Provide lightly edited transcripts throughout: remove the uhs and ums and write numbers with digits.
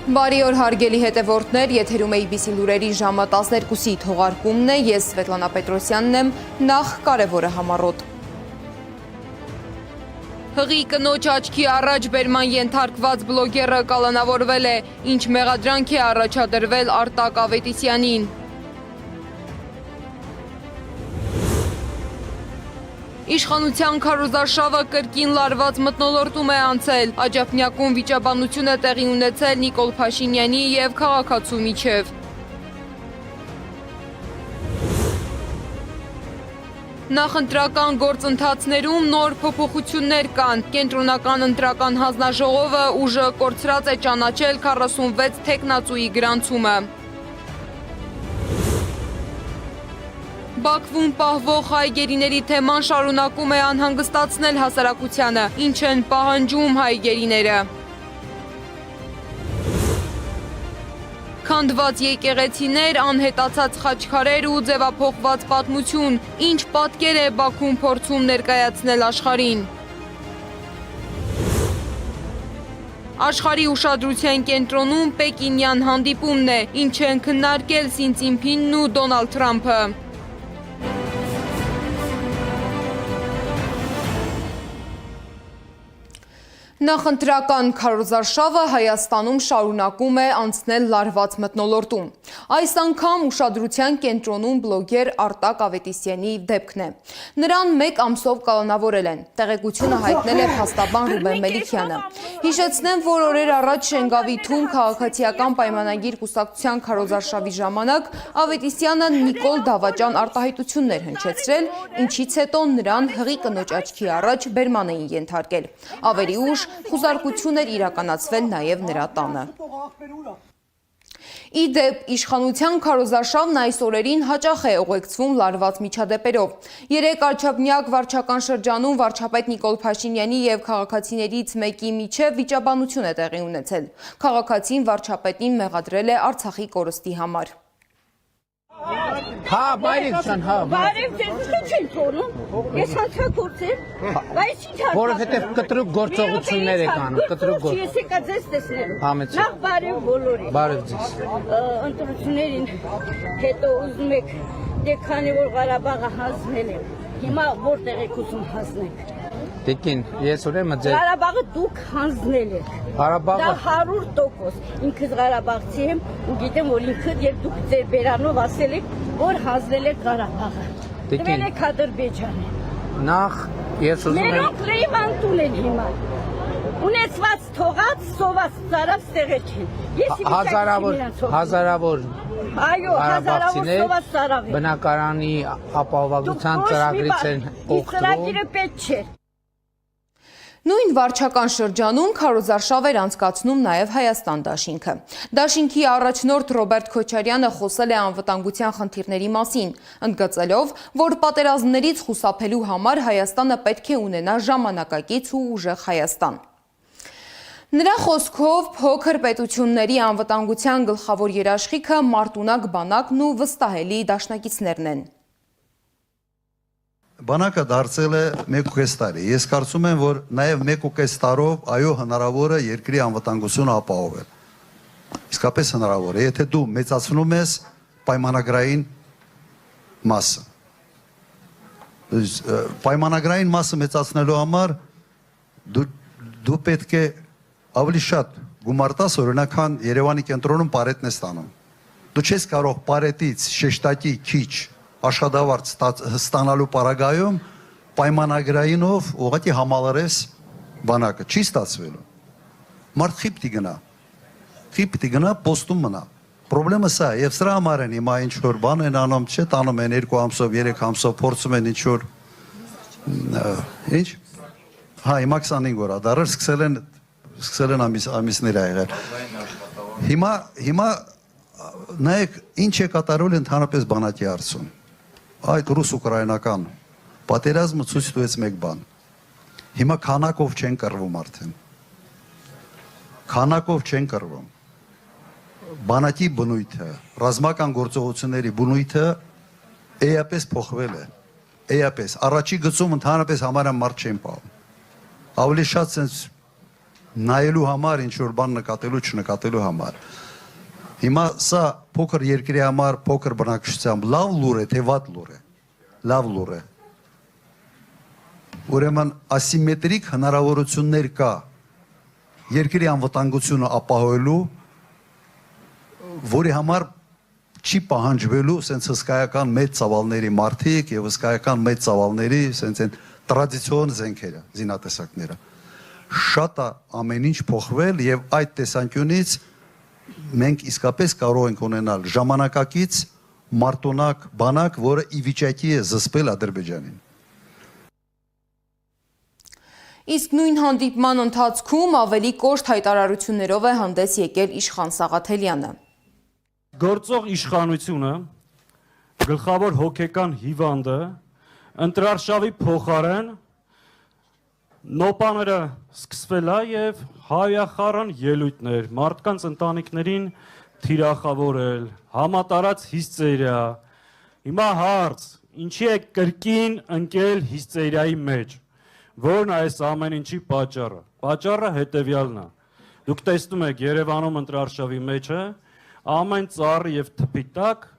Բարի օր հարգելի հետևորդներ, եթերում է ABC լուրերի ժամը 12-ի թողարկումն է, ես Սվետլանա Պետրոսյանն եմ, նախ կարևորը համառոտ։ Հղի կնոջ աչքի առաջ բերման ենթարկված բլոգերը կալանավորվել է, ինչ մեղադրանք է առաջադրվել Արտակ Ավետիսյանին։ Իշխանության քարոզարշավը կրկին լարված մթնոլորտում է անցել, Աջափնյակում վիճաբանություն է տեղի ունեցել Նիկոլ Փաշինյանի և քաղաքացու միջև։ Նախընտրական գործընթացներում նոր փոփոխություններ կան, կենտրոնական ընտրական հանձնաժողովը ուժը կորցրած է ճանաչել 46 թեկնածուի գրանցումը։ Բաքվում պահվող հայ գերիների թեման շարունակում է անհանգստացնել հասարակությանը, ինչ են պահանջում հայ գերիները։ Քանդված եկեղեցիներ, անհետացած խաչքարեր ու ձևափոխված պատմություն, ինչ պատկեր է Բաքվում փորձում ներկայացնել աշխարհին։ Աշխարհի ուշադրության կենտրոնում պեկինյան հանդիպումն է, ինչ են քննարկել Սին Ցինփինն ու Դոնալդ Թրամփը։ Նախընտրական քարոզարշավը Հայաստանում շարունակում է անցնել լարված մթնոլորտում։ Այս անգամ ուշադրության կենտրոնում բլոգեր Արտակ Ավետիսյանի դեպքն է։ Նրան մեկ ամսով կալանավորել են, տեղեկությունը հայտնել է փաստաբան Ռուբեն Մելիքյանը։ Հիշեցնեմ, որ օրեր առաջ Շենգավիթում քաղաքացիական պայմանագիր կուսակցության քարոզարշավի ժամանակ Ավետիսյանը Նիկոլ Դավաճան արտահայտություններ հնչեցրել, ինչից հետո նրան հղի կնոջ աչքի առաջ բերման էին ենթարկել։ Ավելի ուշ խուզարկություն էր իրականացվել նաև նրա տանը։ Ի դեպ, իշխանության քարոզարշավն այս օրերին հաճախ է ուղեկցվում լարված միջադեպերով։ Երեկ Աջափնյակ վարչական շրջանում վարչապետ Նիկոլ Փաշինյանի և քաղաքացիներից մեկի միջև վիճաբանություն է տեղի ունեցել։ Քաղաքացին վարչապետին մեղադրել է Արցախի կորստի համար։ Հա, բայրիքան, հա։ Բարև ձեզ, ինչ են թողնում։ Ես հանցագործեմ, բայց ինչ հա։ Որովհետև կտրուկ գործողություններ եք անում, կտրուկ գործ։ Ես եկա ձեզ տեսնելու։ Համեցեք։ Նախ բարև բոլորին։ Բարև ձեզ։ Ընտրություններին հետո ուզում եք, դե քանի որ Ղարաբաղը հանձնել է, հիմա որտեղ եք ուզում հանձնեք։ Տիկին, ես ուրեմն ձեր Ղարաբաղը դուք հանձնել եք։ Ղարաբաղը Դա 100%։ Ինքս Ղարաբաղցի եմ ու գիտեմ, որ ինքը եւ դուք ձեր բերանով ասել եք, որ հանձնել եք Ղարաբաղը։ Տվել եք Ադրբեջանը։ նախ ես ուզում եմ Մերոնք լեյվանտուն են հիմա։ Ունեցված թողած, սոված ծարավ ստեղել չեն։ հազարավոր Այո, հազարավոր սոված ծարավ են։ բնակարանի ապահովության ծրագրից են օգտվում։ Ծրագիրը պետք չէ։ Նույն վարչական շրջանում քարոզարշավ էր անցկացնում նաև Հայաստան դաշինքը։ Դաշինքի առաջնորդ Ռոբերտ Քոչարյանը խոսել է անվտանգության խնդիրների մասին, ընդգծելով, որ պատերազմներից խուսափելու համար Հայաստանը պետք է ունենա ժամանակակից ու ուժեղ Հայաստան։ Նրա խոսքով փոքր պետությունների անվտանգության գլխավոր երաշխիքը մարտունակ բանակն ու վստահելի դաշնակիցներն են։ Բանակը դարձել է 1.5 տարի։ Ես կարծում եմ, որ նաև 1.5 տարով այո հնարավոր է երկրի անվտանգությունը ապահովել։ Իսկապես հնարավոր է, եթե դու մեծացնում ես պայմանագրային մասը։ Պայմանագրային մասը մեծացնելու համար դու պետք է ավելի շատ գումար տաս, օրինակ, քան Երևանի կենտրոնում պարետն է ստանում։ Դու չես կարող պարետից շեշտակի քիչ աշխատավարձ ստանալու պարագայում պայմանագրայինով ուղղակի համալրես բանակը, չի ստացվելու։ Մարդ խիպ պիտի գնա, պոստում մնա։ Պրոբլեմը սա է, եւ սրա համար են հիմա ինչ որ բան են անում, չէ, տանում են 2 ամսով, 3 ամսով, փորձում են ինչ որ ինչ։ Հա, հիմա 25 օր ադարը սկսել են ամիսներ ա եղել։ Հիմա նայեք ինչ է կատարվել ընդհանրապես բանակի հարցում։ Այդ ռուս-ուկրաինական պատերազմը ցույց տվեց մեկ բան։ Հիմա քանակով չեն կռվում արդեն։ Քանակով չեն կռվում։ Բանակի բնույթը, ռազմական գործողությունների բնույթը էապես փոխվել է։ Էապես առաջի գծում ընդհանրապես համարյա մարդ չեն պահում։ Ավելի շատ sense նայելու համար, ինչ որ բան նկատելու, չնկատելու համար։ Հիմա սա փոքր երկրի համար, փոքր բնակչությամբ լավ լուր է, թե վատ լուր է։ Լավ լուր է։ Ուրեմն ասիմետրիկ հնարավորություններ կա երկրի անվտանգությունը ապահովելու, որի համար չի պահանջվելու սենց հսկայական մեծ ծավալների մարդիկ եւ հսկայական մեծ ծավալների սենց են տրադիցիոն զենքերը, զինատեսակները։ Շատ է ամեն ինչ փոխվել եւ այդ տեսանկյունից մենք իսկապես կարող ենք ունենալ ժամանակակից մարտոնակ բանակ, որը ի վիճակի է զսպել Ադրբեջանին։ Իսկ նույն հանդիպման ընթացքում ավելի կոշտ հայտարարություններով է հանդես եկել Իշխան Սաղաթելյանը։ Գործող իշխանությունը, գլխավոր հոգեկան հիվանդը, ընտրարշավի փոխարեն նոպաները սկսվել է եւ հայախառն ելույթներ, մարդկանց ընտանիքներին թիրախավորել, համատարած հիստերիա։ Հիմա հարց, ինչի է կրկին ընկել հիստերիայի մեջ, որն այս ամեն ինչի պատճառը։ Պատճառը հետեւյալն է։ Դուք տեսնում եք Երևանում ընտրարշավի մեջը ամեն ծառ եւ թփի տակ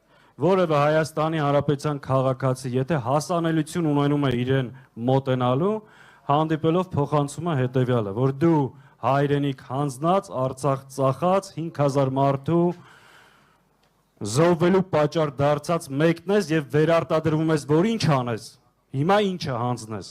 որևէ Հայաստանի Հանրապետության քաղաքացի, եթե հասանելիություն ունենում է իրեն մոտենալու, հանդիպելով փոխանցում է հետեւյալը, որ դու հայրենիք հանձնած, Արցախ ծախած 5000 մարդու զոհվելու պատճառ դարձած մեկն ես եւ վերարտադրվում ես, որ ինչ անես, հիմա ինչը հանձնես։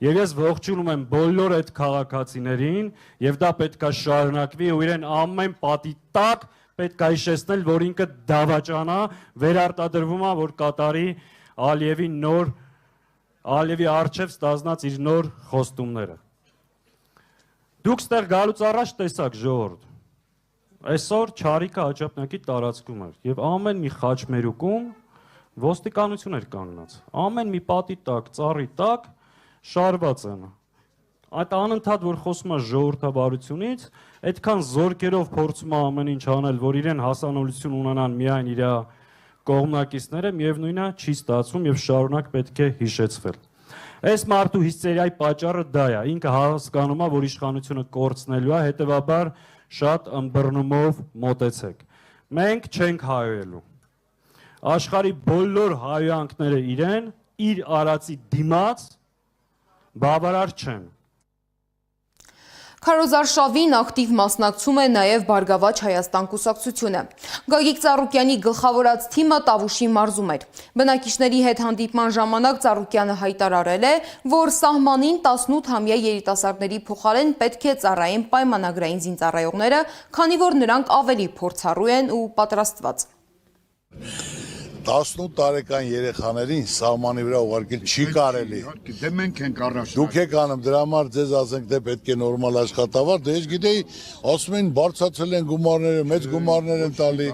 Եվ ես ողջունում եմ բոլոր այդ քաղաքացիներին եւ դա պետք է շարունակվի ու իրեն ամեն պատի տակ պետք է հիշեցնել, որ ինքը դավաճանա, վերարտադրվում է, որ կատարի Ալիևի արչև ստանձնած իր նոր խոստումները։ Դուք ստեղ գալուց առաջ տեսակ ժողովուրդ։ Այսօր Չարիկը Աջափնյակի տարածքում էր եւ ամեն մի խաչմերուկում ոստիկանություն էր կանգնած։ Ամեն մի պատի տակ, ծառի տակ շարված են։ Այդ անընդհատ որ խոսում է ժողովրդավարությունից, այդքան զորքերով փորձում է ամեն ինչ անել, որ իրեն հասանելիություն ունենան միայն իր կողմնակիցները, միևնույնն է չի ստացվում եւ շարունակ պետք է հիշեցվել։ Այս մարդու հիստերիայի պատճառը դա է, ինքը հասկանում է, որ իշխանությունը կորցնելու է, հետեւաբար շատ ըմբռնումով մոտեցեք։ Մենք չենք հայոյելու։ Աշխարհի բոլոր հայոյանքները իրեն իր արածի դիմաց բավարար չեն։ Քարոզարշավին ակտիվ մասնակցում է նաև Բարգավաճ Հայաստան կուսակցությունը։ Գագիկ Ծառուկյանի գլխավորած թիմը Տավուշի մարզում էր։ Բնակիչների հետ հանդիպման ժամանակ Ծառուկյանը հայտարարել է, որ սահմանին 18-ամյա երիտասարդների փոխարեն պետք է ծառայեն պայմանագրային զինծառայողները, քանի որ նրանք ավելի փորձառու են ու պատրաստված։ 18 տարեկան երեխաներին սահմանի վրա ուղարկել չի կարելի։ Դե մենք ենք առաջ։ Դուք եք անում, դրա համար ձեզ ասենք, դե պետք է նորմալ աշխատավար, դե ես գիտեի, ասում են բարձրացել են գումարները, մեծ գումարներ են տալի։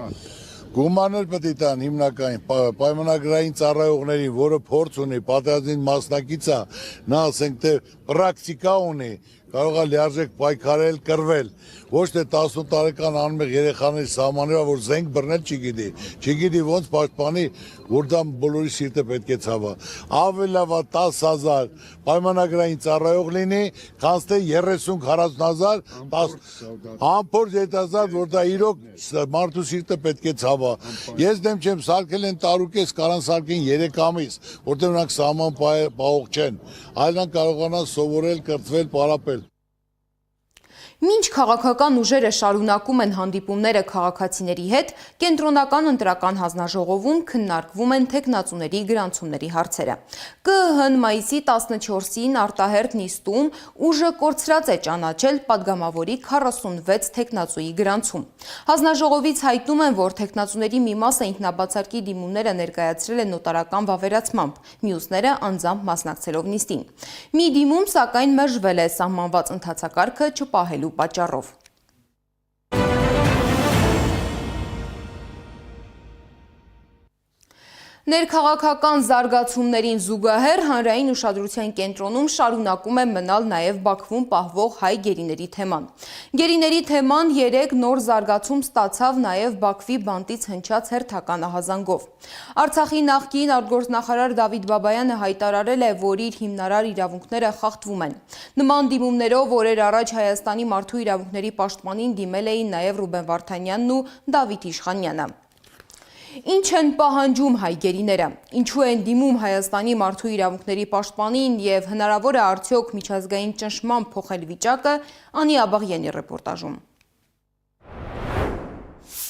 Գումարներ պետք է տան հիմնական պայմանագրային ծառայողներին, որը փորձ ունի, պատերազմին մասնակից է, նա ասենք թե պրակտիկա ունի, կարող է լիարժեք պայքարել, կռվել, ոչ թե 18 տարեկան անմեղ երեխաների սահմանները, որ զենք բռնել չգիտի ոնց պաշտպանի, որ դա բոլորի սիրտը պետք է ցավա։ Ավելի լավ 10,000 պայմանագրային ծառայող լինի, քան թե 30-40,000 անփորձ երիտասարդ, որ դա իրոք մարդու սիրտը պետք է ցավա։ Ես դեմ չեմ, սարքել են տարուկես, կարան սարքեն 3 ամիս, որտեղ նրանք սահման պահող չեն, այլ նրանք կարողանան սովորել, կրթվել, պարապել։ Մինչ քաղաքական ուժերը շարունակում են հանդիպումները քաղաքացիների հետ, կենտրոնական ընտրական հանձնաժողովում քննարկվում են թեկնածուների գրանցումների հարցերը։ ԿԸՀ-ն մայիսի 14-ին արտահերթ նիստում ուժը կորցրած է ճանաչել падգամավորի 46 թեկնածուի գրանցում։ Հանձնաժողովից հայտնում են, որ թեկնածուների մի մասը ինքնաբացարկի դիմումները ներկայացրել են նոտարական վավերացմամբ, մյուսները անձամբ մասնակցելով նիստին։ Մի դիմում, սակայն, մերժվել է սահմանված ընթացակարգը չպահելու պատճառով։ Ներքաղաքական զարգացումներին զուգահեռ հանրային ուշադրության կենտրոնում շարունակում է մնալ նաև Բաքվում պահվող հայ գերիների թեման։ Գերիների թեման 3 նոր զարգացում ստացավ նաև Բաքվի բանտից հնչած հերթական ահազանգով։ Արցախի նախկին արտգործնախարար Դավիթ Բաբայանը հայտարարել է, որ իր հիմնարար իրավունքները խախտվում են։ Նման դիմումներով օրեր առաջ Հայաստանի մարդու իրավունքների պաշտպանին դիմել էին նաև Ռուբեն Վարդանյանն ու Դավիթ Իշխանյանը։ Ինչ են պահանջում հայ գերիները, ինչու են դիմում Հայաստանի մարդու իրավունքների պաշտպանին և հնարավոր է արդյոք միջազգային ճնշման փոխել վիճակը, Անի Աբաղյանի ռեպորտաժում։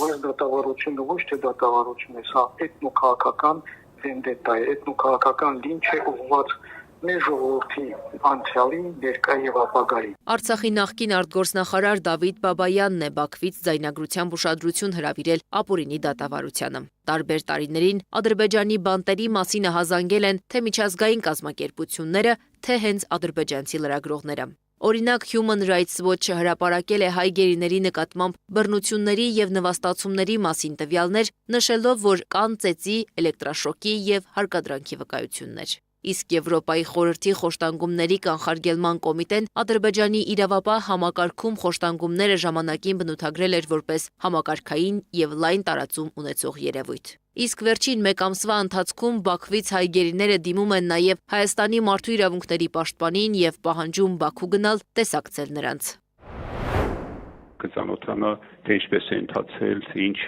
Այս դատավարությունը ոչ թե դատավարություն է, սա էթնոքաղաքական վենդետա է, էթնոքաղաքական լինչ է ուղղված մեր ժողովրդի անցյալի, ներկա եւ ապագայի։ Արցախի նախկին արտգործնախարար Դավիթ Բաբայանն է Բաքվից ձայնագրությամբ ուշադրություն հրավիրել ապօրինի դատավարությանը։ Տարբեր տարիներին Ադրբեջանի բանտերի մասին ահազանգել են թե միջազգային կազմակերպությունները, թե հենց ադրբեջանցի լրագրողները։ Օրինակ Human Rights Watch-ը հրապարակել է հայ գերիների նկատմամբ բռնությունների եւ նվաստացումների մասին տվյալներ, նշելով, որ կան ծեծի, էլեկտրաշոկի եւ հարկադրանքի վկայություններ։ Իսկ Եվրոպայի խորհրդի խոշտանգումների կանխարգելման կոմիտեն Ադրբեջանի իրավապահ համակարգում խոշտանգումները ժամանակին բնութագրել էր որպես համակարգային եւ լայն տարածում ունեցող երևույթ։ Իսկ վերջին մեկ ամսվա ընթացքում Բաքվից հայ գերիները դիմում են նաև Հայաստանի մարդու իրավունքների պաշտպանին եւ պահանջում Բաքու գնալ տեսակցել նրանց։ Կծանոթանա թե ինչպես է ընթացել, ինչ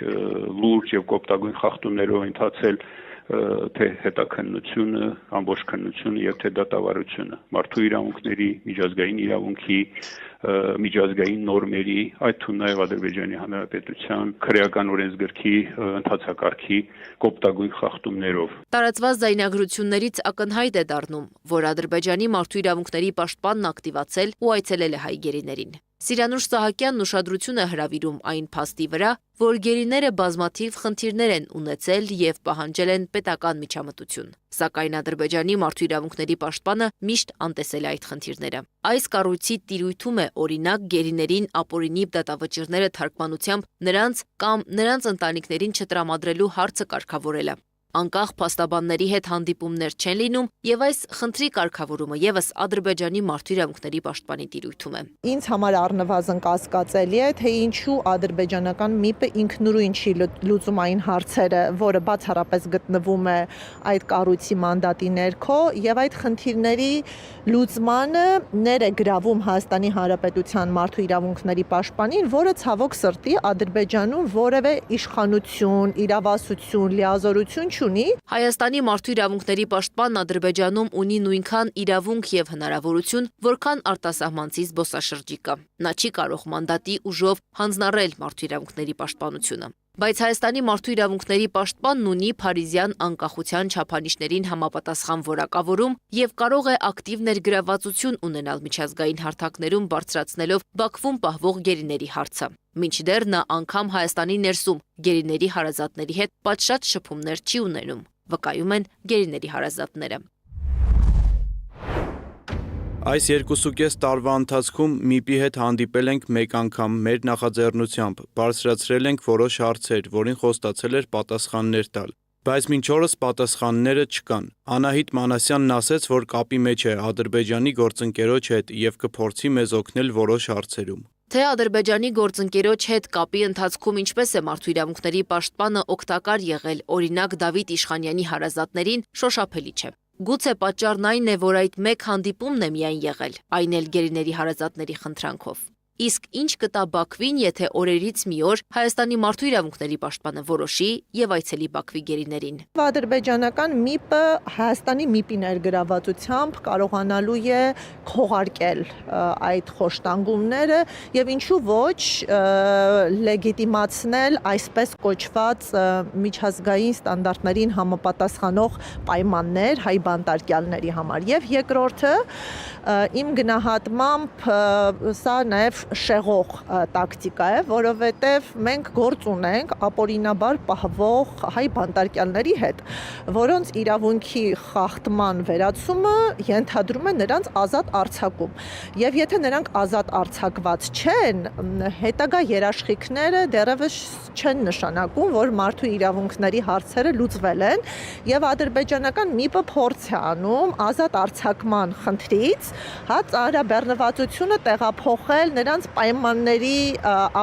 լուրջ եւ կոպտագույն խախտումներով ընթացել թե հետաքննությունը, ամբողջ քննությունը եւ թե դատավարությունը, մարդու իրավունքների, միջազգային իրավունքի, միջազգային նորմերի, այդ թվում նաեւ Ադրբեջանի Հանրապետության քրեական օրենսգրքի ընթացակարգի կոպտագույն խախտումներով։ Տարածված ձայնագրություններից ակնհայտ է դառնում, որ Ադրբեջանի մարդու իրավունքների պաշտպանն ակտիվացել ու այցելել է հայ գերիներին։ Սիրանուշ Սահակյանն ուշադրություն է հրավիրում այն փաստի վրա, որ գերիները բազմաթիվ խնդիրներ են ունեցել եւ պահանջել են պետական միջամտություն։ Սակայն Ադրբեջանի մարդու իրավունքների պաշտպանը միշտ անտեսել է այդ խնդիրները։ Այս կառույցի տիրույթում է օրինակ գերիներին ապօրինի դատավճիռները թարգմանությամբ նրանց կամ նրանց ընտանիքներին չտրամադրելու հարցը կարգավորելը։ Անկախ փաստաբանների հետ հանդիպումներ չեն լինում եւ այս խնդրի կարգավորումը եւս Ադրբեջանի մարդու իրավունքների պաշտպանի տիրույթում է։ Ինձ համար առնվազն կասկածելի է, թե ինչու ադրբեջանական ՄԻՊ-ը ինքնուրույն չի լուծում այն հարցերը, որը բացառապես գտնվում է այդ կառույցի մանդատի ներքո եւ այդ խնդիրների լուծմանը ներ է գրավում Հայաստանի Հանրապետության մարդու իրավունքների պաշտպանին, որը ցավոք սրտի Ադրբեջանում որևէ իշխանություն, իրավասություն, լիազորություն չունի։ Հայաստանի մարդու իրավունքների պաշտպանն Ադրբեջանում ունի նույնքան իրավունք եւ հնարավորություն, որքան արտասահմանցի զբոսաշրջիկը։ Նա չի կարող մանդատի ուժով հանձնառել մարդու իրավունքների պաշտպանությունը։ Բայց Հայաստանի մարդու իրավունքների պաշտպանն ունի փարիզյան անկախության չափանիշներին համապատասխան որակավորում եւ կարող է ակտիվ ներգրավվածություն ունենալ միջազգային հարթակներում բարձրացնելով Բաքվում պահվող գերիների հարցը։ Մինչդեռ նա անգամ Հայաստանի ներսում գերիների հարազատների հետ պատշաճ շփումներ չի ունենում, վկայում են գերիների հարազատները։ Այս 2.5 տարվա ընթացքում ՄԻՊ-ի հետ հանդիպել ենք մեկ անգամ մեր նախաձեռնությամբ, բարձրացրել ենք որոշ հարցեր, որին խոստացել էր պատասխաններ տալ, բայց մինչ օրս պատասխանները չկան։ Անահիտ Մանասյանն ասեց, որ կապի մեջ է Ադրբեջանի գործընկերոջ հետ եւ կփորձի մեզ օգնել որոշ հարցերում։ Թե Ադրբեջանի գործընկերոջ հետ կապի ընթացքում ինչպես է մարդու իրավունքների պաշտպանը օգտակար եղել, օրինակ Դավիթ Իշխանյանի հարազատներին, շոշափելի չէ։ Գուցե պատճառն այն է, որ այդ մեկ հանդիպումն է միայն եղել, այն էլ գերիների հարազատների խնդրանքով։ Իսկ ինչ կտա Բաքվին, եթե օրերից մի օր Հայաստանի մարդու իրավունքների պաշտպանը որոշի եւ այցելի Բաքվի գերիներին։ Ադրբեջանական ՄԻՊ-ը Հայաստանի ՄԻՊ-ի ներգրավվածությամբ կարողանալու է քողարկել այդ խոշտանգումները եւ ինչու ոչ լեգիտիմացնել այսպես կոչված միջազգային ստանդարտներին համապատասխանող պայմաններ հայ բանտարկյալների համար։ Եվ երկրորդը իմ գնահատմամբ սա նաեւ շեղող տակտիկա է, որովհետև մենք գործ ունենք ապօրինաբար պահվող հայ բանտարկյալների հետ, որոնց իրավունքի խախտման վերացումը ենթադրում է նրանց ազատ արձակում։ Եվ եթե նրանք ազատ արձակված չեն, հետագա երաշխիքները դեռևս չեն նշանակում, որ մարդու իրավունքների հարցերը լուծվել են, եւ ադրբեջանական ՄԻՊ-ը փորձ է անում ազատ արձակման խնդրից, ծառաբեռնվածությունը տեղափոխել նրանց պայմանների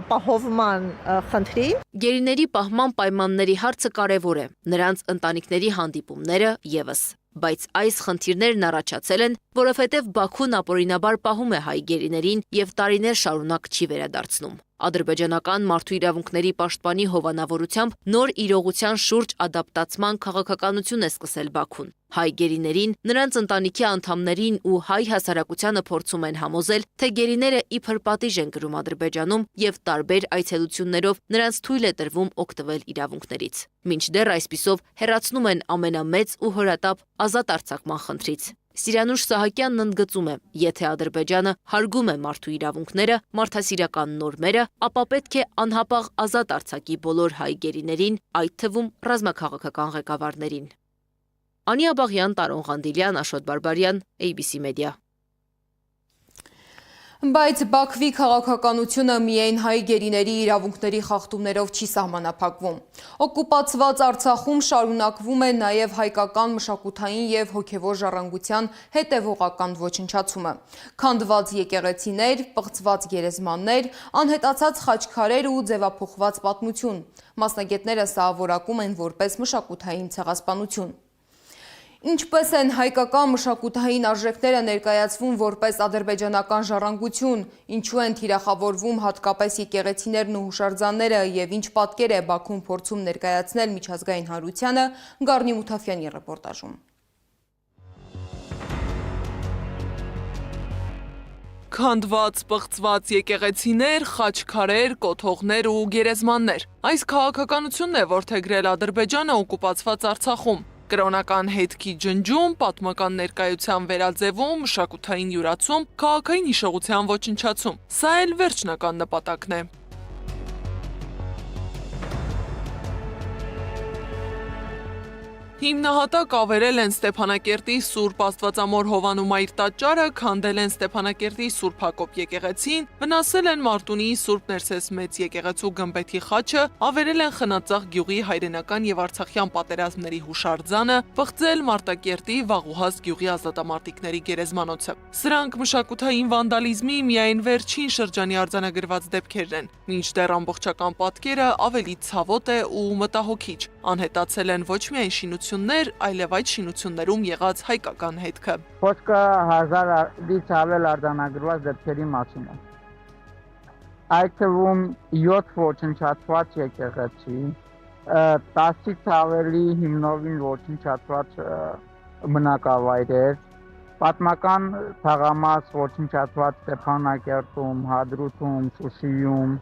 ապահովման խնդրին։ Գերիների պահման պայմանների հարցը կարևոր է, նրանց ընտանիքների հանդիպումները ևս։ Բայց այս խնդիրներն առաջացել են, որովհետև Բաքուն ապօրինաբար պահում է հայ գերիներին եւ տարիներ շարունակ չի վերադարձնում։ Ադրբեջանական մարդու իրավունքների պաշտպանի հովանավորությամբ նոր իրողության շուրջ ադապտացման քաղաքականություն է սկսել Բաքուն։ Հայ գերիներին, նրանց ընտանիքի անդամներին ու հայ հասարակությանը փորձում են համոզել, թե գերիները իբր պատիժ են կրում Ադրբեջանում եւ տարբեր այցելություններով նրանց թույլ է տրվում օգտվել իրավունքներից։ Մինչդեռ այսպիսով հեռացնում են ամենամեծ ու հրատապ ազատ արձակման խնդրից։ Սիրանուշ Սահակյանն ընդգծում է, եթե Ադրբեջանը հարգում է մարդու իրավունքները, մարդասիրական նորմերը, ապա պետք է անհապաղ ազատ արձակի բոլոր հայ գերիներին, այդ թվում ռազմաքաղաքական ղեկավարներին։ Անի Աբաղյան, Տարոն Ղանդիլյան, Աշոտ Բարբարյան, ABC Media։ Բայց Բաքվի քաղաքականությունը միայն հայ գերիների իրավունքների խախտումներով չի սահմանափակվում։ Օկուպացված Արցախում շարունակվում է նաև հայկական մշակութային և հոգևոր ժառանգության հետևողական ոչնչացումը։ Քանդված եկեղեցիներ, պղծված գերեզմաններ, անհետացած խաչքարեր ու ձևափոխված պատմություն։ Մասնագետները սա որակում են որպես մշակութային ցեղասպանություն։ Ինչպես են հայկական մշակութային արժեքները ներկայացվում որպես ադրբեջանական ժառանգություն, ինչու են թիրախավորվում հատկապես եկեղեցիներն ու հուշարձանները և ինչ պատկեր է Բաքուն փորձում ներկայացնել միջազգային հանրությանը, Գառնի Մութաֆյանի ռեպորտաժում։ Քանդված, պղծված եկեղեցիներ, խաչքարեր, կոթողներ ու գերեզմաններ։ Այս քաղաքականությունն է որդեգրել Ադրբեջանը օկուպացված Արցախում։ Կրոնական հետքի ջնջում, պատմական ներկայության վերաձևում, մշակութային յուրացում, քաղաքային հիշողության ոչնչացում։ Սա էլ վերջնական նպատակն է։ Հիմնահատակ ավերել են Ստեփանակերտի Սուրբ Աստվածամոր Հովանու-Մայր տաճարը, քանդել են Ստեփանակերտի Սուրբ Հակոբ եկեղեցին, վնասել են Մարտունիի Սուրբ Ներսես Մեծ եկեղեցու գմբեթի խաչը, ավերել են Խնածախ գյուղի հայրենական եւ արցախյան պատերազմների հուշարձանը, պղծել Մարտակերտի Վաղուհաս գյուղի ազատամարտիկների գերեզմանոցը։ Սրանք մշակութային վանդալիզմի միայն վերջին շրջանի արձանագրված դեպքերն են, մինչդեռ ամբողջական պատկերը ավելի ցավոտ է ու մտահոգիչ։ Անհետացել են ոչ միայն շինություններ, այլև այդ շինություններում եղած հայկական հետքը։ Խոսքը 1000-ից ավել արձանագրված դեպքերի մասին է։ Այդ թվում 7 ոչնչացված եկեղեցի, 10-ից ավելի հիմնովին ոչնչացված բնակավայրեր, պատմական թաղամաս ոչնչացված Ստեփանակերտում, Հադրութում, Շուշիում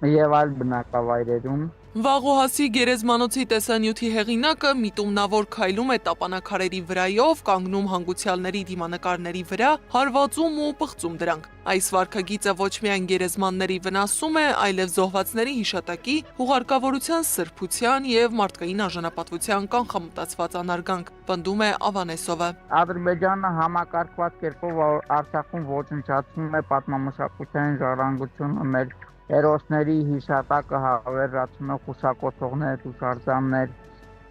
եւ այլ բնակավայրերում։ Վաղուհասի գերեզմանոցի տեսանյութի հեղինակը միտումնավոր քայլում է տապանաքարերի վրայով, կանգնում հանգուցյալների դիմանկարների վրա, հարվածում ու պղծում դրանք։ Այս վարքագիծը ոչ միայն գերեզմանների վնասում է, այլև զոհվածների հիշատակի, հուղարկավորության սրբության եւ մարդկային արժանապատվության կանխամտածված անարգանք, պնդում է Ավանեսովը։ Ադրբեջանը համակարգված կերպով Արցախում ոչնչացնում է պատմամշակութային ժառանգությունը, մեր հերոսների հիշատակը հավերացնող հուշակոթողներ, հուշարձաններ։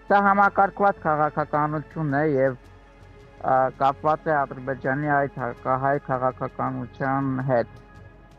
Սա համակարգված քաղաքականություն է եւ կապված է Ադրբեջանի այդ հայ քաղաքականության հետ,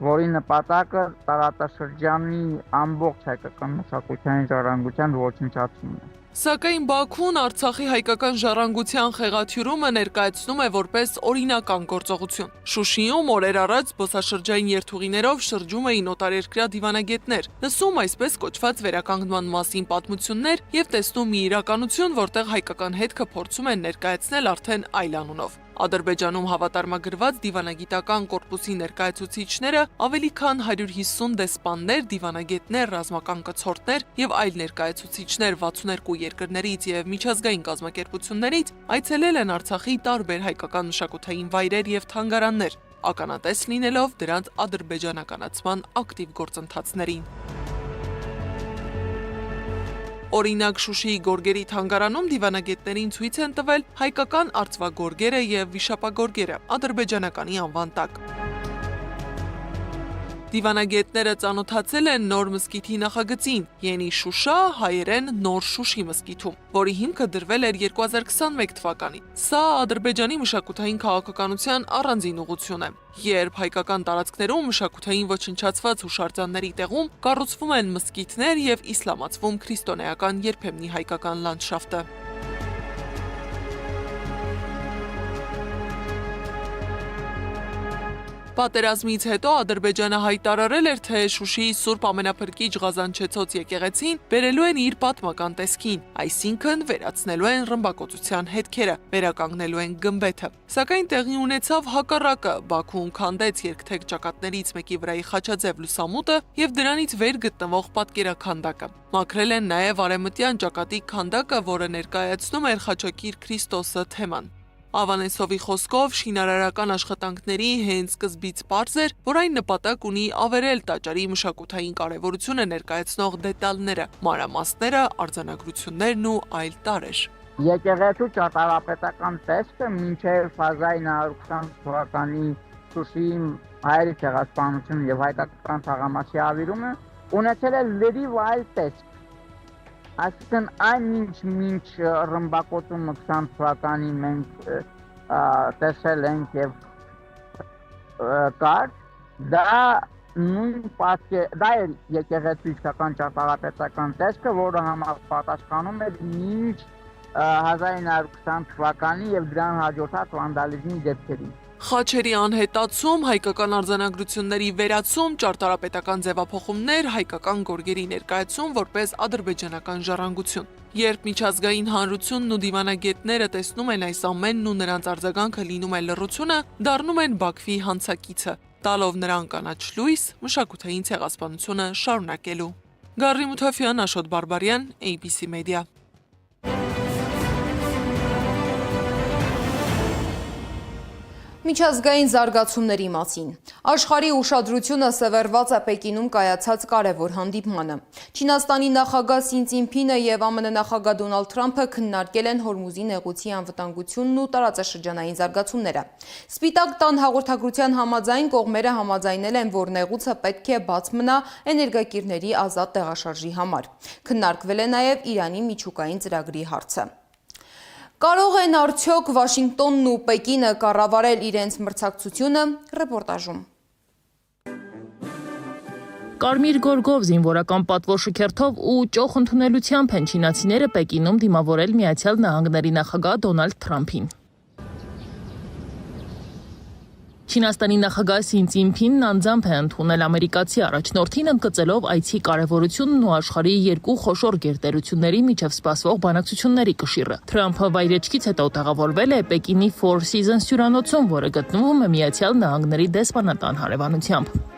որի նպատակը տարածաշրջանի ամբողջ հայկական մշակութային ժառանգության ոչնչացումն է։ Սակայն Բաքուն Արցախի հայկական ժառանգության խեղաթյուրումը ներկայացնում է որպես օրինական գործողություն։ Շուշիում օրեր առաջ զբոսաշրջային երթուղիներով շրջում էին օտարերկրյա դիվանագետներ, լսում այսպես կոչված վերականգնման մասին պատմություններ եւ տեսնում մի իրականություն, որտեղ հայկական հետքը փորձում են ներկայացնել արդեն այլ անունով։ Ադրբեջանում հավատարմագրված դիվանագիտական կորպուսի ներկայացուցիչները ավելի քան 150 դեսպաններ, դիվանագետներ, ռազմական կցորդներ եւ այլ ներկայացուցիչներ 62 երկրներից եւ միջազգային կազմակերպություններից այցելել են Արցախի տարբեր հայկական մշակութային վայրեր եւ թանգարաններ, ականատես լինելով դրանց ադրբեջանականացման ակտիվ գործընթացներին։ Օրինակ Շուշիի գորգերի թանգարանում դիվանագետներին ցույց են տվել հայկական արծվագորգերը եւ վիշապագորգերը ադրբեջանականի անվան տակ։ Դիվանագետները ծանոթացել են նոր մզկիթի նախագծին՝ Յենի Շուշա, հայերեն Նոր Շուշի մզկիթում, որի հիմքը դրվել էր 2021 թվականին։ Սա Ադրբեջանի մշակութային քաղաքականության առանձին ուղղություն է, երբ հայկական տարածքներում մշակութային ոչնչացված հուշարձանների տեղում կառուցվում են մզկիթներ եւ իսլամացվում քրիստոնեական երբեմնի հայկական լանդշաֆտը։ Պատերազմից հետո Ադրբեջանը հայտարարել էր, թե Շուշիի Սուրբ ամենափրկիչ Ղազանչեցոց եկեղեցին բերելու են իր պատմական տեսքին, այսինքն վերացնելու են ռմբակոծության հետքերը, վերականգնելու են գմբեթը։ Սակայն տեղի ունեցավ հակառակը, Բաքուն քանդեց երկթեք ճակատներից մեկի վրայի խաչաձև լուսամուտը եւ դրանից վեր գտնվող պատկերաքանդակը։ Մաքրել են նաեւ արևմտյան ճակատի քանդակը, որը ներկայացնում էր Խաչակիր Քրիստոսը թեման։ Ավանեսովի խոսքով շինարարական աշխատանքների հենց սկզբից պարզ էր, որ այն նպատակ ունի ավերել տաճարի մշակութային կարևորությունը ներկայացնող դետալները, մանրամասները, արձանագրություններն ու այլ տարրեր։ Եկեղեցու ճարտարապետական տեսքը մինչև 1920 թվականի Շուշիի հայերի ցեղասպանություն եւ հայկական թաղամասի ավիրումը ունեցել է լրիվ այլ տեսք։ Այսինքն այն ինչ ռմբակոծումը 20 թվականին մենք տեսել ենք եւ կար, դա նույն դա է եկեղեցու իսկական ճարտարապետական տեսքը, որը համապատասխանում էր մինչ 1920 թվականի եւ դրան հաջորդած վանդալիզմի դեպքերին։ Խաչերի անհետացում, հայկական արձանագրությունների վերացում, ճարտարապետական ձևափոխումներ, հայկական գորգերի ներկայացում որպես ադրբեջանական ժառանգություն։ Երբ միջազգային հանրությունն ու դիվանագետները տեսնում են այս ամենն ու նրանց արձագանքը լինում է լռությունը, դառնում են Բաքվի հանցակիցը, տալով նրան կանաչ լույս մշակութային ցեղասպանությունը շարունակելու։ Գարի Մութաֆյան, Աշոտ Բարբարյան, ABC Media։ Միջազգային զարգացումների մասին։ Աշխարհի ուշադրությունը սևեռված է Պեկինում կայացած կարևոր հանդիպմանը։ Չինաստանի նախագահ Սին Ցзինփինը եւ ԱՄՆ նախագահ Դոնալդ Թրամփը քննարկել են Հորմուզի նեղուցի անվտանգությունն ու տարածաշրջանային զարգացումները։ Սպիտակ տան հաղորդագրության համաձայն կողմերը համաձայնել են, որ նեղուցը պետք է բաց մնա էներգակիրների ազատ տեղաշարժի համար։ Քննարկվել է նաեւ Իրանի միջուկային ծրագրի հարցը։ Կարող են արդյոք Վաշինգտոնն ու Պեկինը կառավարել իրենց մրցակցությունը, ռեպորտաժում։ Կարմիր գորգով, զինվորական պատվոշքերթով ու ճոխ ընդունելությամբ են չինացիները Պեկինում դիմավորել Միացյալ Նահանգների նախագահ Դոնալդ Թրամփին։ Չինաստանի նախագահ Սին Ցзինփինն անձամբ է ընդունել ամերիկացի առաջնորդին, ընդգծելով այցի կարևորությունն ու աշխարհի երկու խոշոր գերտերությունների միջև սպասվող բանակցությունների կշիռը։ Թրամփը վայրեջքից հետո տեղավորվել է Պեկինի Four Seasons հյուրանոցում, որը գտնվում է Միացյալ Նահանգների դեսպանատան հարևանությամբ։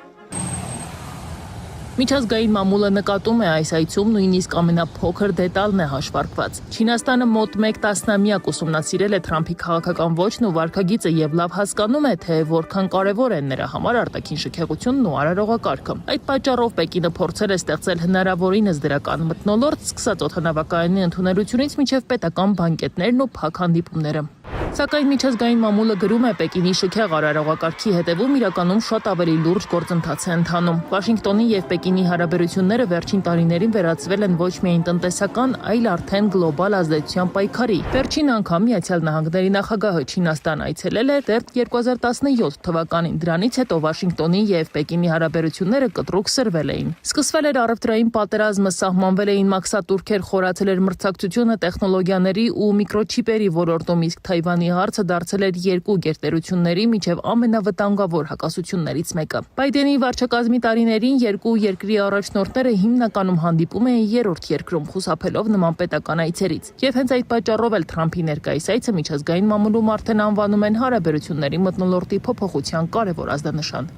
Միջազգային մամուլը նկատում է այս այցում նույնիսկ ամենափոքր դետալն է հաշվարկված։ Չինաստանը մոտ 1 տասնամյակ ուսումնասիրել է Թրամփի քաղաքական ոճն ու վարքագիծը եւ լավ հասկանում է, թե որքան կարեւոր է նրա համար արտաքին շքեղությունն ու արարողակարգը։ Այդ պատճառով Պեկինը փորձել է ստեղծել հնարավորինս դրական մթնոլորտ, սկսած օդանավակայանի ընդունելությունից մինչև պետական բանկետներն ու փակ հանդիպումները։ Սակայն միջազգային մամուլը գրում է Պեկինի շքեղ արարողակարգի հետևում իրականում շատ ավելի լուրջ գործընթաց է ընթանում։ Վաշինգտոնի եւ Պեկինի հարաբերությունները վերջին տարիներին վերածվել են ոչ միայն տնտեսական, այլ արդեն գլոբալ ազդեցության պայքարի։ Վերջին անգամ Միացյալ Նահանգների նախագահը Չինաստան այցելել է դեռ 2017 թվականին։ Դրանից հետո Վաշինգտոնի եւ Պեկինի հարաբերությունները կտրուկ սրվել էին։ Սկսվել էր առևտրային պատերազմը, սահմանվել էին մաքսատուրքեր, խորացել էր մրցակցությունը տեխնոլոգիաների ու միկրոչիպերի ոլորտում, իսկ Թայվանի հարցը դարձել էր երկու գերտերությունների միջև ամենավտանգավոր հակասություններից մեկը։ Բայդենի վարչակազմի տարիներին երկու երկրի առաջնորդները հիմնականում հանդիպում էին երրորդ երկրում, խուսափելով նման պետական այցերից։ Եվ հենց այդ պատճառով էլ Թրամփի ներկայիս այցը միջազգային մամուլում արդեն անվանում են հարաբերությունների մթնոլորտի փոփոխության կարևոր ազդանշան։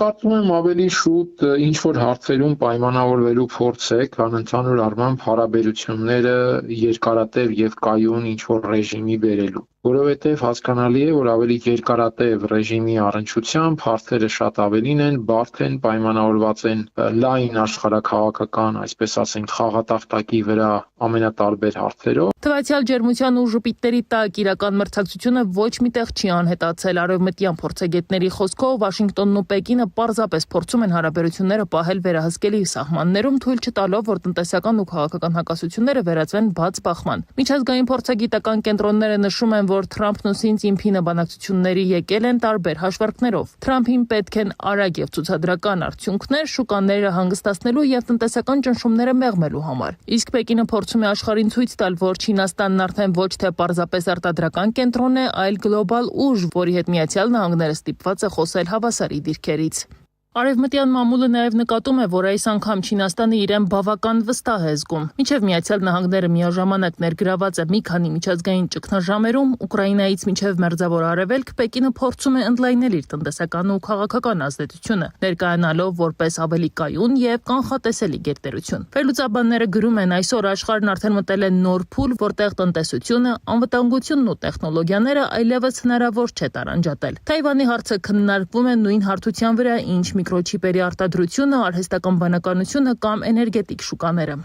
Կարծում եմ ավելի շուտ ինչ-որ հարցերում պայմանավորվելու փորձ է, քան ընդհանուր առմամբ հարաբերությունները երկարատև եւ կայուն ինչ-որ ռեժիմի բերելու։ որովհետև հասկանալի է, որ ավելի երկարատև ռեժիմի առնչությամբ հարցերը շատ ավելին են, բարդ են, պայմանավորված են լայն աշխարհաքաղաքական, այսպես ասենք, խաղատախտակի վրա ամենատարբեր հարցերով։ Թվացial ջերմության ու ժպիտների տակ իրական մրցակցությունը ոչ միտեղ չի անհետացել։ Արևմտյան փորձագետների խոսքով Վաշինգտոնն ու Պեկինը պարզապես փորձում են հարաբերությունները պահել վերահսկելի սահմաններում, թույլ չտալով, որ տնտեսական ու քաղաքական հակասությունները վերածվեն բաց բախման։ Միջազգային փորձագիտական կենտրոնները նշում են, որ Թրամփն ու Սի Ցզինփինը բանակցությունների եկել են տարբեր հաշվարկներով։ Թրամփին պետք են արագ եւ ցուցադրական արդյունքներ շուկաները հանգստացնելու եւ տնտեսական ճնշումները մեղմելու համար։ Իսկ Պեկինը փորձում է աշխարհին ցույց տալ, որ Չինաստանն արդեն ոչ թե պարզապես արտադրական կենտրոն է, այլ գլոբալ ուժ, որի հետ Միացյալ Նահանգները ստիպված է խոսել հավասարի դիրքերից։ Արևմտյան մամուլը նաև նկատում է, որ այս անգամ Չինաստանը իրեն բավական վստահ է զգում։ Մինչև Միացյալ Նահանգները միաժամանակ ներգրաված է մի քանի միջազգային ճգնաժամերում, Ուկրաինայից մինչև Մերձավոր Արևելք, Պեկինը փորձում է ընդլայնել իր տնտեսական ու քաղաքական ազդեցությունը, ներկայանալով որպես ավելի կայուն եւ կանխատեսելի գերտերություն։ Վերլուծաբանները գրում են, այսօր աշխարհն արդեն մտել է նոր փուլ, որտեղ տնտեսությունը, անվտանգությունն ու տեխնոլոգիաները այլևս հնարավոր չէ տարանջատել։ Թայվանի հարցը քննարկվում է նույն հարթության վրա, ինչ միկրոչիպերի արտադրությունը, արհեստական բանականությունը կամ էներգետիկ շուկաները։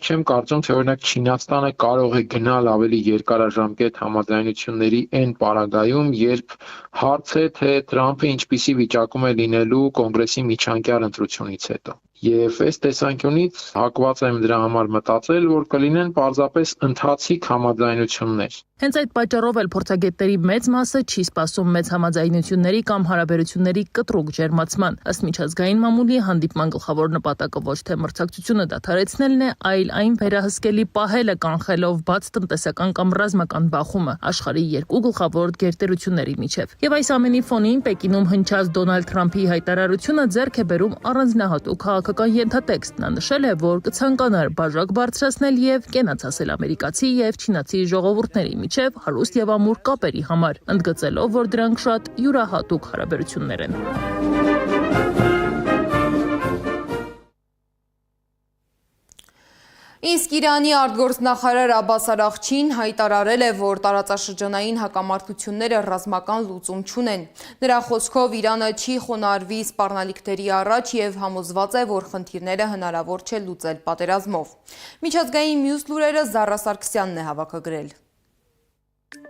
Չեմ կարծում, թե օրինակ Չինաստանը կարող է գնալ ավելի երկարաժամկետ համաձայնությունների այն պարագայում, երբ հարց է, թե Թրամփը ինչպիսի վիճակում է լինելու կոնգրեսի միջանկյալ ընտրությունից հետո։ Եվ այս տեսանկյունից հակված եմ դրա համար մտածել, որ կլինեն պարզապես ընթացիկ համաձայնություններ։ Հենց այդ պատճառով էլ փորձագետների մեծ մասը չի սպասում մեծ համաձայնությունների կամ հարաբերությունների կտրուկ ջերմացման։ Ըստ միջազգային մամուլի հանդիպման գլխավոր նպատակը ոչ թե մրցակցությունը դադարեցնելն է, այլ այն վերահսկելի պահելը, կանխելով բաց տնտեսական կամ ռազմական բախումը աշխարհի երկու գլխավոր գերտերությունների միջև։ Եվ այս ամենի ֆոնին Պեկինում հնչած Դոնալդ Թրամփի հայտարարությունը ձեռք է բերում առանձնահատուկ քաղաքական ենթատեքստ։ Նա նշել է, որ կցանկանար բաժակ բարձրացնել եւ կենաց ասել ամերիկացի եւ չինացի ժողովուրդների միջև հարուստ եւ ամուր կապերի համար, ընդգծելով, որ դրանք շատ յուրահատուկ հարաբերություններ են։ Իսկ Իրանի արտգործնախարար Աբբաս Արաղչին հայտարարել է, որ տարածաշրջանային հակամարտությունները ռազմական լուծում չունեն։ Նրա խոսքով Իրանը չի խոնարհվի սպառնալիքների առաջ եւ համոզված է, որ խնդիրները հնարավոր չէ լուծել պատերազմով։ Միջազգային մյուս լուրերը Զարա Սարգսյանն է հավաքագրել։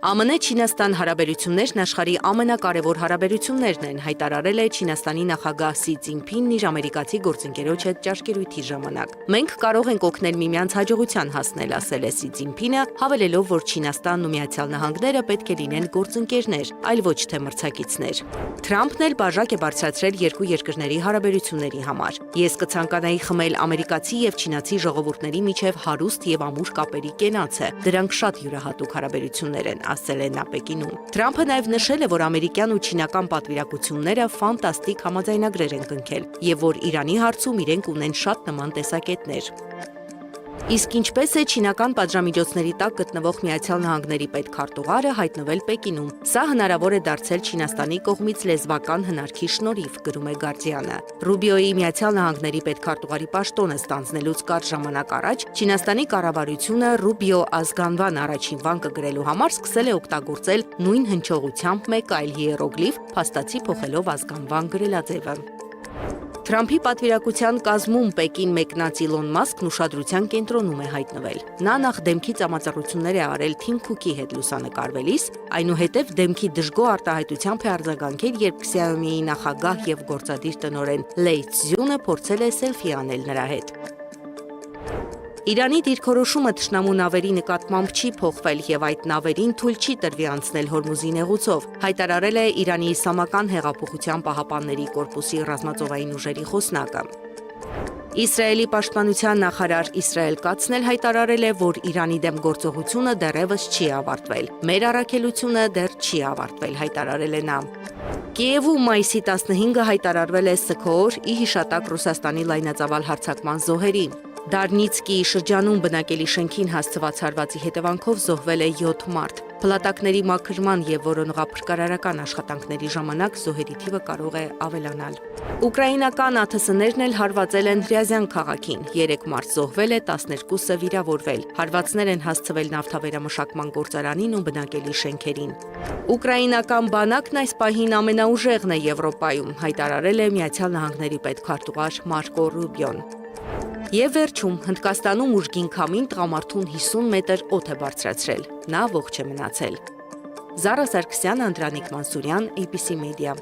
ԱՄՆ-Չինաստան հարաբերություններն աշխարհի ամենակարևոր հարաբերություններն են, հայտարարել է Չինաստանի նախագահ Սի Ցզինփինն իր ամերիկացի գործընկերոջ հետ ճաշկերույթի ժամանակ։ Մենք կարող ենք օգնել միմյանց հաջողության հասնել, ասել է Սի Ցզինփինը, հավելելով, որ Չինաստանն ու Միացյալ Նահանգները պետք է լինեն գործընկերներ, այլ ոչ թե մրցակիցներ։ Թրամփն էլ բաժակ է բարձրացրել երկու երկրների հարաբերությունների համար։ Ես կցանկանայի խմել ամերիկացի եւ չինացի ժողովուրդների միջև հարուստ եւ ամուր կապերի կենացը։ Դրանք շատ յուրահատուկ հարաբերություններ են, ասել է նա Պեկինում։ Թրամփը նաև նշել է, որ ամերիկյան ու չինական պատվիրակությունները ֆանտաստիկ համաձայնագրեր են կնքել եւ որ Իրանի հարցում իրենք ունեն շատ նման տեսակետներ։ Իսկ ինչպես է չինական պատժամիջոցների տակ գտնվող Միացյալ Նահանգների պետքարտուղարը հայտնվել Պեկինում։ Սա հնարավոր է դարձել Չինաստանի կողմից լեզվական հնարքի շնորհիվ, գրում է Guardian-ը։ Ռուբիոյի Միացյալ Նահանգների պետքարտուղարի պաշտոնը ստանձնելուց կարճ ժամանակ առաջ Չինաստանի կառավարությունը Ռուբիո ազգանվան առաջին վանկը գրելու համար սկսել է օգտագործել նույն հնչողությամբ մեկ այլ հիերոգլիֆ, փաստացի փոխելով ազգանվան գրելաձևը։ Թրամփի պատվիրակության կազմում Պեկին մեկնած Իլոն Մասկն ուշադրության կենտրոնում է հայտնվել։ Նա նախ դեմքի ծամածառություններ է արել Թիմ Քուքի հետ լուսանկարվելիս, այնուհետև դեմքի դժգոհ արտահայտությամբ է արձագանքել, երբ Xiaomi-ի նախագահ եւ գործադիր տնօրեն Լեյ Ցզյունը փորձել է սելֆի անել նրա հետ։ Իրանի դիրքորոշումը թշնամու նավերի նկատմամբ չի փոխվել եւ այդ նավերին թույլ չի տրվի անցնել Հորմուզի նեղուցով, հայտարարել է Իրանի Իսլամական հեղափոխության պահապանների կորպուսի ռազմածովային ուժերի խոսնակը։ Իսրայելի պաշտպանության նախարար Իսրայել Կացն էլ հայտարարել է, որ Իրանի դեմ գործողությունը դեռևս չի ավարտվել։ Մեր առաքելությունը դեռ չի ավարտվել, հայտարարել է նա։ Կիևում մայիսի 15-ը հայտարարվել է սգոր ի հիշատակ Ռուսաստանի լայնածավալ հարձակման զոհերի։ Դարնիցկի շրջանում բնակելի շենքին հասցված հարվածի հետևանքով զոհվել է 7 մարդ։ Փլատակների մաքրման եւ որոնողափրկարարական աշխատանքների ժամանակ զոհերի թիվը կարող է ավելանալ։ Ուկրաինական ԱԹՍ-ներն էլ հարվածել են Ռյազան քաղաքին։ 3 մարդ զոհվել է, 12-ը վիրավորվել։ Հարվածներ են հասցվել նավթավերամշակման գործարանին ու բնակելի շենքերին։ Ուկրաինական բանակն այս պահին ամենաուժեղն է Եվրոպայում, հայտարարել է Միացյալ Նահանգների պետքարտուղար Մարկո Ռուբիոն։ Եվ վերջում Հնդկաստանում ուժգին քամին տղամարդուն 50 մետր օդ է բարձրացրել։ Նա ողջ է մնացել։ Զարա Սարգսյան, Անդրանիկ Մանսուրյան, ABC Media։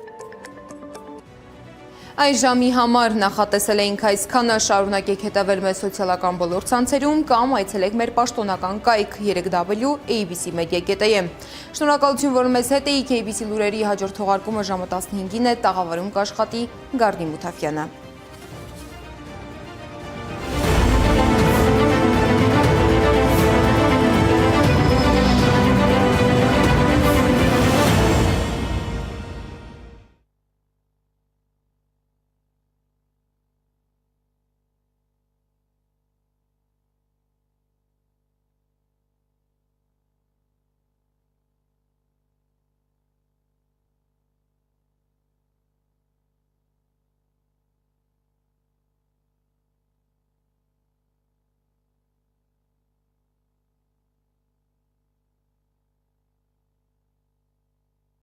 Այս ժամի համար նախատեսել էինք այսքանը, շարունակեք հետևել մեզ սոցիալական բոլոր ցանցերում կամ այցելեք մեր պաշտոնական կայք 3w.abcmedia.am։ Շնորհակալություն, որ մեզ հետ էիք։ ABC լուրերի հաջորդ թողարկումը ժամը 15-ին է, տաղավարում կաշխատի Գարնի Մութաֆյանը։